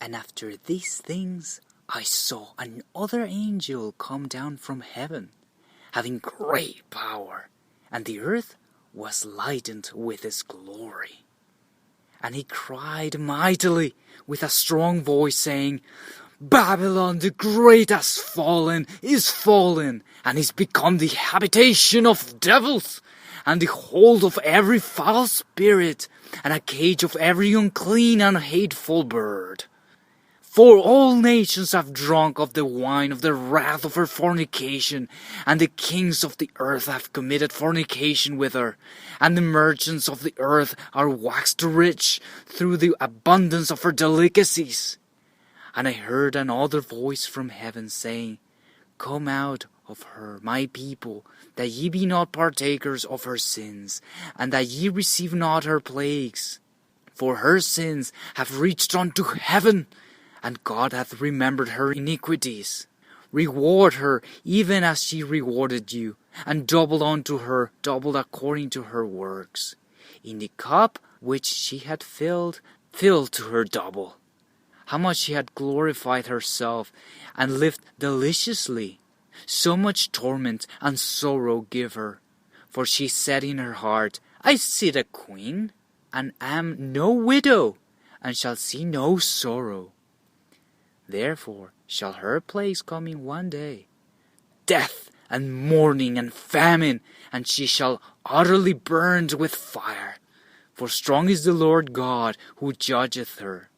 And after these things I saw another angel come down from heaven, having great power, and the earth was lightened with his glory. And he cried mightily with a strong voice, saying, Babylon the great is fallen, and is become the habitation of devils, and the hold of every foul spirit, and a cage of every unclean and hateful bird. For all nations have drunk of the wine of the wrath of her fornication, and the kings of the earth have committed fornication with her, and the merchants of the earth are waxed rich through the abundance of her delicacies. And I heard another voice from heaven saying, Come out of her, my people, that ye be not partakers of her sins, and that ye receive not her plagues. For her sins have reached unto heaven, and God hath remembered her iniquities. Reward her even as she rewarded you, and double unto her, double according to her works. In the cup which she had filled, fill to her double. How much she had glorified herself, and lived deliciously. So much torment and sorrow give her. For she said in her heart, I sit a queen, and am no widow, and shall see no sorrow. Therefore shall her plagues come in one day, death and mourning and famine, and she shall utterly burned with fire. For strong is the Lord God who judgeth her.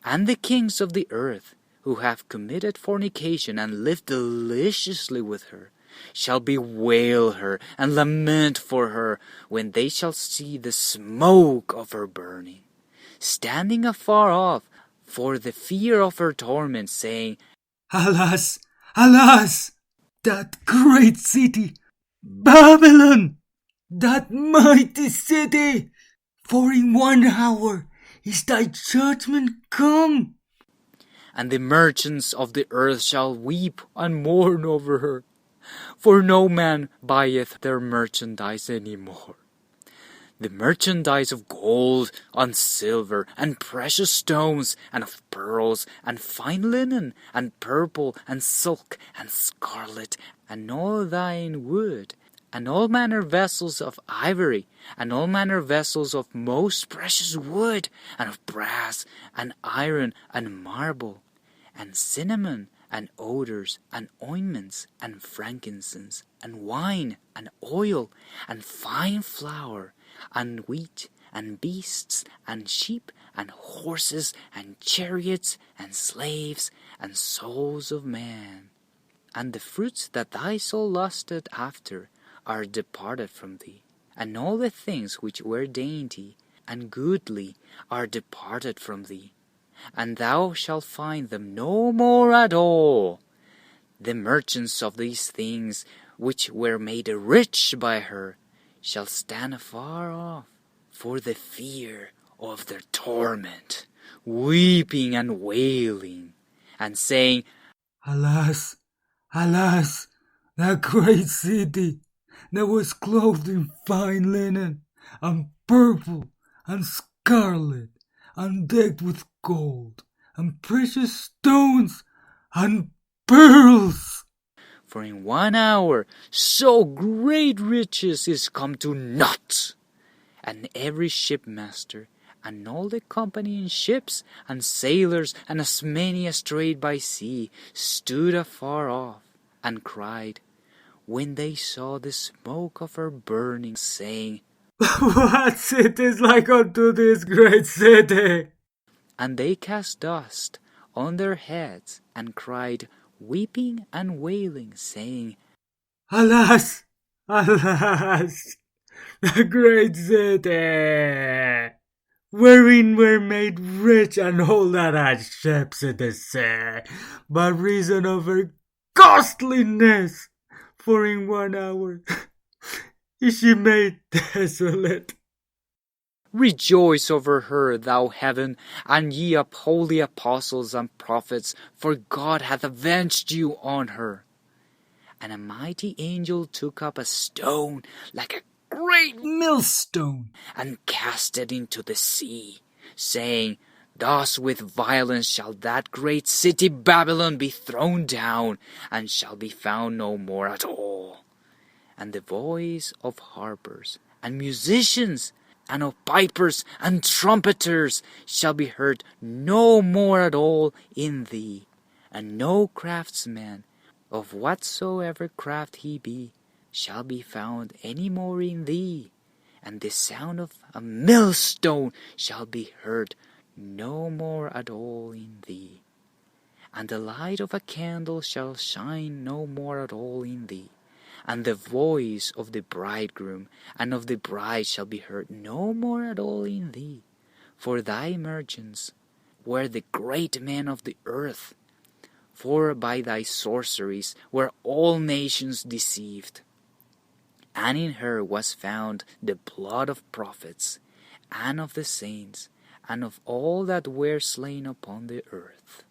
And the kings of the earth, who have committed fornication and lived deliciously with her, shall bewail her and lament for her when they shall see the smoke of her burning, standing afar off for the fear of her torment, saying, Alas, alas, that great city, Babylon, that mighty city, for in 1 hour is thy judgment come. And the merchants of the earth shall weep and mourn over her, for no man buyeth their merchandise any more. The merchandise of gold and silver and precious stones and of pearls and fine linen and purple and silk and scarlet and all thine wood and all manner vessels of ivory and all manner vessels of most precious wood and of brass and iron and marble and cinnamon and odors and ointments and frankincense and wine and oil and fine flour and wheat and beasts and sheep and horses and chariots and slaves and souls of man. And the fruits that thy soul lusted after are departed from thee, and all the things which were dainty and goodly are departed from thee, and thou shalt find them no more at all. The merchants of these things, which were made rich by her, shall stand afar off for the fear of their torment, weeping and wailing, and saying, Alas, alas, that great city that was clothed in fine linen, and purple, and scarlet, and decked with gold, and precious stones, and pearls. For in 1 hour so great riches is come to naught. And every shipmaster, and all the company in ships, and sailors, and as many as trade by sea, stood afar off, and cried, when they saw the smoke of her burning, saying, What city is like unto this great city? And they cast dust on their heads, and cried, weeping and wailing, saying, Alas, alas, the great city, wherein were made rich and all that had ships in the sea, by reason of her costliness, for in 1 hour is she made desolate. Rejoice over her, thou heaven, and ye holy apostles and prophets, for God hath avenged you on her. And a mighty angel took up a stone like a great millstone, and cast it into the sea, saying, Thus with violence shall that great city Babylon be thrown down, and shall be found no more at all. And the voice of harpers and musicians, and of pipers and trumpeters shall be heard no more at all in thee, and no craftsman, of whatsoever craft he be, shall be found any more in thee, and the sound of a millstone shall be heard no more at all in thee, and the light of a candle shall shine no more at all in thee, and the voice of the bridegroom and of the bride shall be heard no more at all in thee. For thy emergence were the great men of the earth, for by thy sorceries were all nations deceived. And in her was found the blood of prophets, and of the saints, and of all that were slain upon the earth.